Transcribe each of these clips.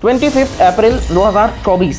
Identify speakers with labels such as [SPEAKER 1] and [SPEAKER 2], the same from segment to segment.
[SPEAKER 1] 25 अप्रैल 2024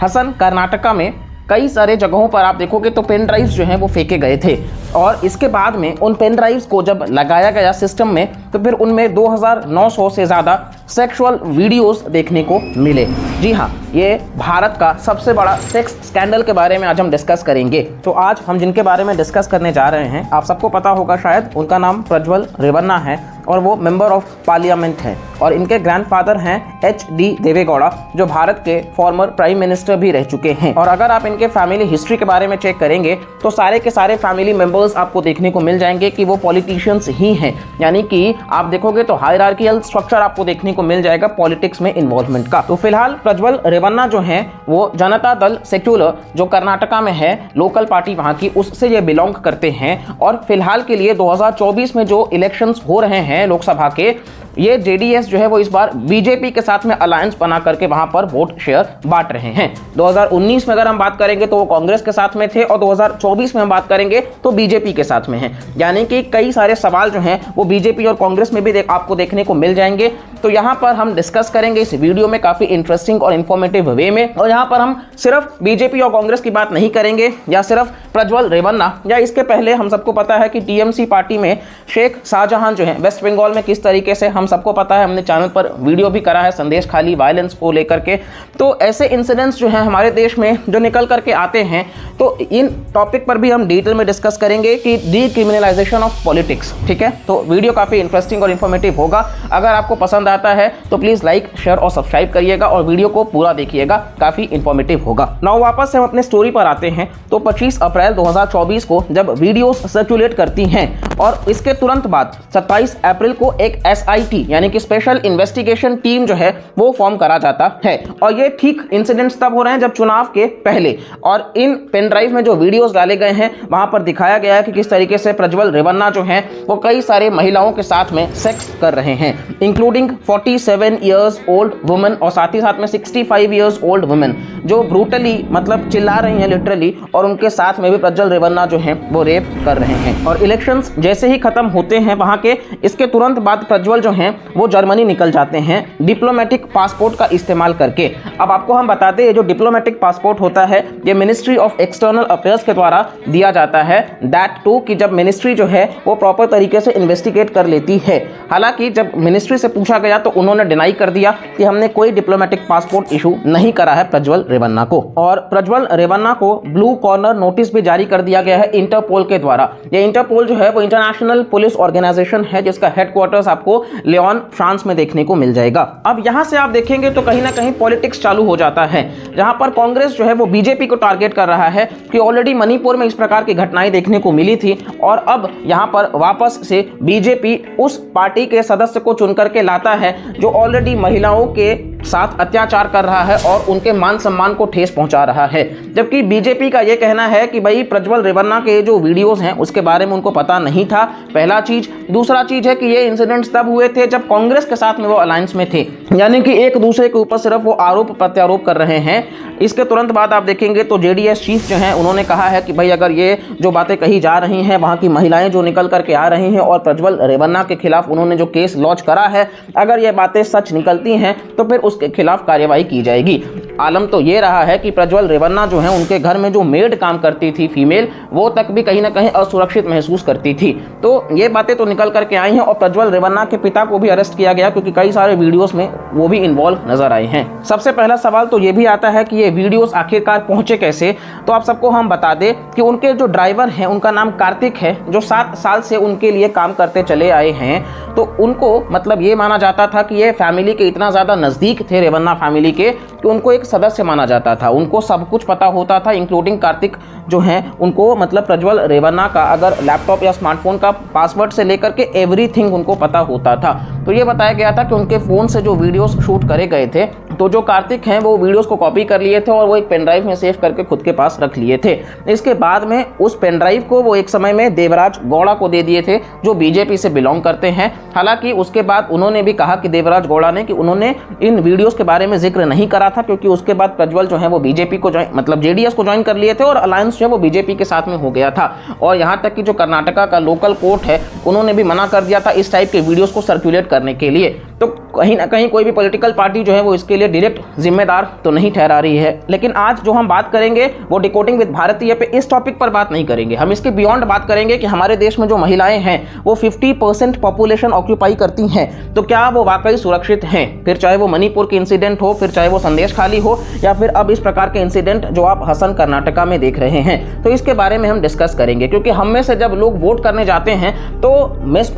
[SPEAKER 1] हसन कर्नाटका में कई सारे जगहों पर आप देखोगे तो पेन ड्राइव्स जो हैं वो फेंके गए थे और इसके बाद में उन पेन ड्राइव्स को जब लगाया गया सिस्टम में तो फिर उनमें 2900 से ज़्यादा सेक्सुअल वीडियोस देखने को मिले। जी हाँ, ये भारत का सबसे बड़ा सेक्स स्कैंडल के बारे में आज हम डिस्कस करेंगे। तो आज हम जिनके बारे में डिस्कस करने जा रहे हैं, आप सबको पता होगा शायद, उनका नाम प्रज्वल रेवन्ना है और वो मेंबर ऑफ पार्लियामेंट हैं और इनके ग्रैंडफादर हैं HD देवेगौड़ा, जो भारत के फॉर्मर प्राइम मिनिस्टर भी रह चुके हैं। और अगर आप इनके फैमिली हिस्ट्री के बारे में चेक करेंगे तो सारे के सारे फैमिली मेंबर्स आपको देखने को मिल जाएंगे कि वो पॉलिटिशियंस ही हैं, यानी कि आप देखोगे तो हायरार्कियल स्ट्रक्चर आपको देखने को मिल जाएगा पॉलिटिक्स में इन्वॉल्वमेंट का। तो फिलहाल प्रज्वल रेवन्ना जो हैं वो जनता दल सेक्युलर, जो कर्नाटका में है लोकल पार्टी वहाँ की, उससे ये बिलोंग करते हैं। और फिलहाल के लिए 2024 में जो इलेक्शंस हो रहे हैं लोकसभा के, ये JDS जो है वो इस बार बीजेपी के साथ में अलायंस बना करके वहां पर वोट शेयर बांट रहे हैं। 2019 में अगर हम बात करेंगे तो वो कांग्रेस के साथ में थे और 2024 में हम बात करेंगे तो बीजेपी के साथ में हैं, यानी कि कई सारे सवाल जो हैं वो बीजेपी और कांग्रेस में भी आपको देखने को मिल जाएंगे। तो यहाँ पर हम डिस्कस करेंगे इस वीडियो में काफी इंटरेस्टिंग और इन्फॉर्मेटिव वे में। और यहाँ पर हम सिर्फ बीजेपी और कांग्रेस की बात नहीं करेंगे या सिर्फ प्रज्वल रेवन्ना, या इसके पहले हम सबको पता है कि TMC पार्टी में शेख शाहजहां जो है वेस्ट बंगाल में किस तरीके से, हम सबको पता है, हमने चैनल पर वीडियो भी करा है संदेश खाली वायलेंस को लेकर के। तो ऐसे इंसिडेंट्स जो हैं हमारे देश में जो निकल करके आते हैं, तो इन टॉपिक पर भी हम डिटेल में डिस्कस करेंगे कि डीक्रिमिनलाइजेशन ऑफ पॉलिटिक्स। ठीक है, तो वीडियो काफी इंटरेस्टिंग और इन्फॉर्मेटिव होगा। अगर आपको पसंद आता है तो प्लीज लाइक, शेयर और सब्सक्राइब करिएगा और वीडियो को पूरा देखिएगा, काफी इंफॉर्मेटिव होगा। नाउ वापस से हम अपने स्टोरी पर आते हैं। तो 25 अप्रैल 2024 को जब वीडियोस सर्कुलेट करती हैं और इसके तुरंत बाद 27 अप्रैल को एक SIT यानी कि स्पेशल इन्वेस्टिगेशन टीम जो है वो फॉर्म करा जाता है। और ये ठीक इंसिडेंट्स तब हो रहे हैं जब चुनाव के पहले, और इन पेन ड्राइव में जो वीडियोस डाले गए हैं वहां पर दिखाया गया है कि किस तरीके से प्रज्वल रेवन्ना जो हैं वो कई सारे महिलाओं के साथ में सेक्स कर रहे हैं, इंक्लूडिंग 47 ईयर्स ओल्ड वुमेन और साथ ही साथ में 65 ईयर्स ओल्ड वुमेन, जो ब्रूटली मतलब चिल्ला रही हैं लिटरली, और उनके साथ में भी प्रज्वल रेवन्ना जो हैं वो रेप कर रहे हैं। और इलेक्शंस जैसे ही खत्म होते हैं वहां के, इसके तुरंत बाद प्रज्वल जो हैं वो जर्मनी निकल जाते हैं डिप्लोमेटिक पासपोर्ट का इस्तेमाल करके। अब आपको हम बता दें, ये जो डिप्लोमेटिक पासपोर्ट होता है ये मिनिस्ट्री ऑफ एक्सटर्नल अफेयर्स के द्वारा दिया जाता है, दैट टू कि जब मिनिस्ट्री जो है वो प्रॉपर तरीके से इन्वेस्टिगेट कर लेती है। हालांकि जब मिनिस्ट्री से पूछा गया तो उन्होंने डिनाई कर दिया कि हमने कोई डिप्लोमेटिक पासपोर्ट इशू नहीं करा है प्रज्वल रेवन्ना को। और प्रज्वल रेवन्ना को ब्लू कॉर्नर नोटिस भी जारी कर दिया गया है इंटरपोल के द्वारा। ये इंटरपोल जो है वो इंटरनेशनल पुलिस ऑर्गेनाइजेशन है जिसका हेडक्वार्टर्स आपको लियोन फ्रांस में देखने को मिल जाएगा। अब यहां से आप देखेंगे तो कहीं ना कहीं पॉलिटिक्स चालू हो जाता है, जहां पर कांग्रेस जो है वो बीजेपी को टारगेट कर रहा है कि ऑलरेडी मणिपुर में इस प्रकार की घटनाएं देखने को मिली थी और अब यहां पर वापस से बीजेपी उस पार्टी के सदस्य को चुन करके लाता है जो ऑलरेडी महिलाओं के साथ अत्याचार कर रहा है और उनके मान सम्मान को ठेस पहुंचा रहा है। जबकि बीजेपी का यह कहना है कि भाई प्रज्वल रेवन्ना के जो वीडियोस हैं उसके बारे में उनको पता नहीं था, पहला चीज। दूसरा चीज है कि ये इंसिडेंट्स तब हुए थे जब कांग्रेस के साथ में वो अलायंस में थे, यानी कि एक दूसरे के ऊपर सिर्फ वो आरोप प्रत्यारोप कर रहे हैं। इसके तुरंत बाद आप देखेंगे तो JDS चीफ जो हैं उन्होंने कहा है कि भाई अगर ये जो बातें कही जा रही हैं, वहाँ की महिलाएं जो निकल करके आ रही हैं और प्रज्वल रेवन्ना के खिलाफ उन्होंने जो केस लॉन्च करा है, अगर ये बातें सच निकलती हैं तो फिर उसके खिलाफ कार्रवाई की जाएगी। आलम तो ये रहा है कि प्रज्वल रेवन्ना जो है उनके घर में जो मेड काम करती थी फीमेल, वो तक भी कहीं ना कहीं असुरक्षित महसूस करती थी। तो ये बातें तो निकल करके आई हैं और प्रज्वल रेवन्ना के पिता को भी अरेस्ट किया गया क्योंकि कई सारे वीडियोस में वो भी इन्वॉल्व नजर आए हैं। सबसे पहला सवाल तो ये भी आता है कि ये वीडियोस आखिरकार पहुंचे कैसे। तो आप सबको हम बता दें कि उनके जो ड्राइवर हैं उनका नाम कार्तिक है, जो 7 साल से उनके लिए काम करते चले आए हैं। तो उनको मतलब ये माना जाता था कि ये फैमिली के इतना ज़्यादा नज़दीक थे रेवन्ना फैमिली के कि उनको एक सदस्य माना जाता था, उनको सब कुछ पता होता था, इंक्लूडिंग कार्तिक जो हैं उनको मतलब प्रज्वल रेवन्ना का अगर लैपटॉप या स्मार्टफोन का पासवर्ड से लेकर के एवरीथिंग उनको पता होता था। तो ये बताया गया था कि उनके फ़ोन से जो वीडियोस शूट करे गए थे, तो जो कार्तिक हैं वो वीडियोस को कॉपी कर लिए थे और वो एक पेन ड्राइव में सेव करके खुद के पास रख लिए थे। इसके बाद में उस पेन ड्राइव को वो एक समय में देवराज गौड़ा को दे दिए थे जो बीजेपी से बिलोंग करते हैं। हालांकि उसके बाद उन्होंने भी कहा कि देवराज गौड़ा ने कि उन्होंने इन वीडियोस के बारे में जिक्र नहीं करा था क्योंकि उसके बाद प्रज्वल जो है वो बीजेपी को मतलब JDS को ज्वाइन कर लिए थे और अलायंस जो है वो बीजेपी के साथ में हो गया था। और यहाँ तक कि जो कर्नाटका का लोकल कोर्ट है उन्होंने भी मना कर दिया था इस टाइप के वीडियोस को सर्कुलेट करने के लिए। तो कहीं ना कहीं कोई भी पॉलिटिकल पार्टी जो है वो इसके लिए डायरेक्ट जिम्मेदार तो नहीं ठहरा रही है। लेकिन आज जो हम बात करेंगे वो डिकोडिंग विद भारतीय पे इस टॉपिक पर बात नहीं करेंगे, हम इसके बियॉन्ड बात करेंगे कि हमारे देश में जो महिलाएं हैं वो 50% पॉपुलेशन ऑक्यूपाई करती हैं, तो क्या वो वाकई सुरक्षित हैं? फिर चाहे वो मणिपुर के इंसिडेंट हो, फिर चाहे वो संदेश खाली हो, या फिर अब इस प्रकार के इंसिडेंट जो आप हसन कर्नाटका में देख रहे हैं, तो इसके बारे में हम डिस्कस करेंगे। क्योंकि हम में से जब लोग वोट करने जाते हैं तो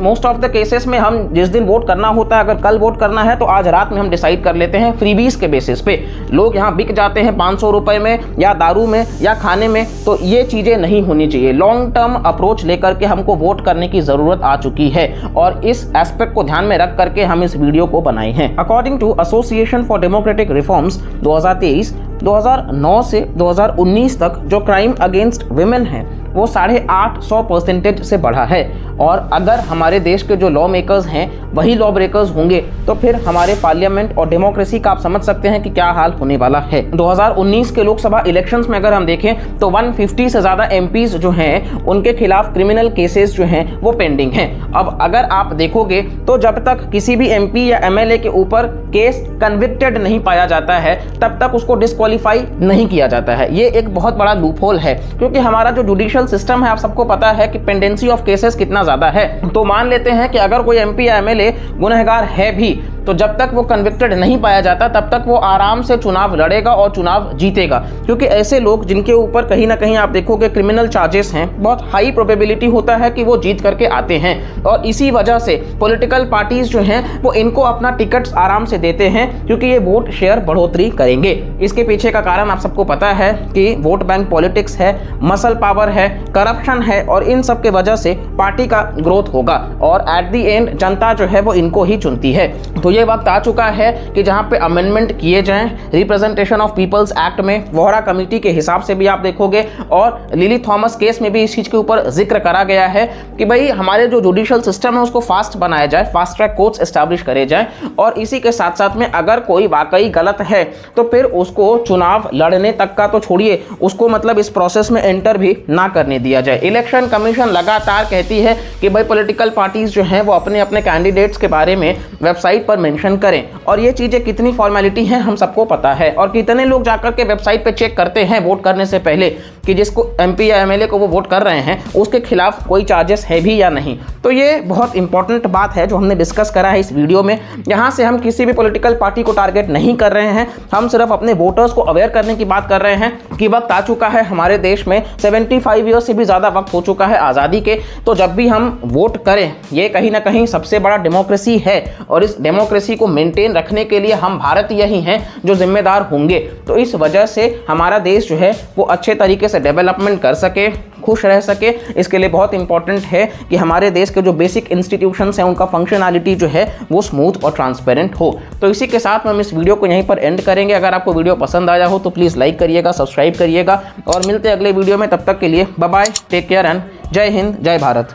[SPEAKER 1] मोस्ट ऑफ द केसेस में हम जिस दिन वोट करना होता है, अगर कल वोट करना है तो आज रात में हम डिसाइड कर लेते हैं फ्रीबीज के बेसिस पे। लोग यहाँ बिक जाते हैं 500 रुपए में या दारू में या खाने में, तो ये चीजें नहीं होनी चाहिए। लॉन्ग टर्म अप्रोच लेकर के हमको वोट करने की जरूरत आ चुकी है और इस एस्पेक्ट को ध्यान में रख करके हम इस वीडियो को बनाए हैं। According to association for democratic reforms 2023-2009 से 2019 तक जो क्राइम अगेंस्ट विमेन है वो 850% से बढ़ा है। और अगर हमारे देश के जो लॉ मेकर्स हैं वही लॉ ब्रेकर्स होंगे तो फिर हमारे पार्लियामेंट और डेमोक्रेसी का आप समझ सकते हैं कि क्या हाल होने वाला है। 2019 के लोकसभा इलेक्शंस में अगर हम देखें तो 150 से ज़्यादा एमपीज जो हैं उनके खिलाफ क्रिमिनल केसेस जो हैं वो पेंडिंग हैं। अब अगर आप देखोगे तो जब तक किसी भी एमपी या एमएलए के ऊपर केस कन्विक्टेड नहीं पाया जाता है तब तक उसको डिस्क्वालीफाई नहीं किया जाता है। ये एक बहुत बड़ा लूपहोल है, क्योंकि हमारा जो जुडिशियल सिस्टम है आप सबको पता है कि पेंडेंसी ऑफ केसेस कितना ज्यादा है। तो मान लेते हैं कि अगर कोई एमपी या एमएलए गुनहगार है भी तो जब तक वो कन्विक्टेड नहीं पाया जाता तब तक वो आराम से चुनाव लड़ेगा और चुनाव जीतेगा। क्योंकि ऐसे लोग जिनके ऊपर कहीं ना कहीं आप देखोगे क्रिमिनल चार्जेस हैं, बहुत हाई प्रोबेबिलिटी होता है कि वो जीत करके आते हैं। और इसी वजह से पॉलिटिकल पार्टीज जो हैं वो इनको अपना टिकट्स आराम से देते हैं, क्योंकि ये वोट शेयर बढ़ोतरी करेंगे। इसके पीछे का कारण आप सबको पता है कि वोट बैंक पॉलिटिक्स है, मसल पावर है, करप्शन है, और इन सब के वजह से पार्टी का ग्रोथ होगा और एट द एंड जनता जो है वो इनको ही चुनती है। तो ये वक्त आ चुका है कि जहां पे अमेंडमेंट किए जाएं रिप्रेजेंटेशन ऑफ पीपल्स एक्ट में। वोहरा कमेटी के हिसाब से भी आप देखोगे और लिली थॉमस केस में भी इस चीज के ऊपर जिक्र करा गया है कि भाई हमारे जो जुडिशियल सिस्टम है उसको फास्ट बनाया जाए, फास्ट ट्रैक कोर्ट्स एस्टैब्लिश करे जाएं। और इसी के साथ साथ में अगर कोई वाकई गलत है तो फिर उसको चुनाव लड़ने तक का तो छोड़िए, उसको मतलब इस प्रोसेस में एंटर भी ना करने दिया जाए। इलेक्शन कमीशन लगातार कहती है कि भाई पॉलिटिकल पार्टीज जो हैं वो अपने अपने कैंडिडेट्स के बारे में वेबसाइट पर मेंशन करें, और ये चीजें कितनी फॉर्मेलिटी हैं हम सबको पता है। और कितने लोग जाकर के वेबसाइट पे चेक करते हैं वोट करने से पहले कि जिसको एमपी या एमएलए को वो वोट कर रहे हैं उसके खिलाफ कोई चार्जेस है भी या नहीं। तो ये बहुत इंपॉर्टेंट बात है जो हमने डिस्कस करा है इस वीडियो में। यहाँ से हम किसी भी पॉलिटिकल पार्टी को टारगेट नहीं कर रहे हैं, हम सिर्फ अपने वोटर्स को अवेयर करने की बात कर रहे हैं कि वक्त आ चुका है हमारे देश में 75 ईयर्स से भी ज़्यादा वक्त हो चुका है आज़ादी के। तो जब भी हम वोट करें, ये कहीं ना कहीं सबसे बड़ा डेमोक्रेसी है और इस डेमोक्रेसी को मेंटेन रखने के लिए हम भारतीय ही हैं जो जिम्मेदार होंगे। तो इस वजह से हमारा देश जो है वो अच्छे तरीके से डेवलपमेंट कर सके, खुश रह सके, इसके लिए बहुत इंपॉर्टेंट है कि हमारे देश के जो बेसिक इंस्टीट्यूशंस हैं उनका फंक्शनैलिटी जो है वो स्मूथ और ट्रांसपेरेंट हो। तो इसी के साथ हम इस वीडियो को यहीं पर एंड करेंगे। अगर आपको वीडियो पसंद आया हो तो प्लीज़ लाइक करिएगा, सब्सक्राइब करिएगा, और मिलते हैं अगले वीडियो में। तब तक के लिए bye bye, take care and जय हिंद, जय भारत।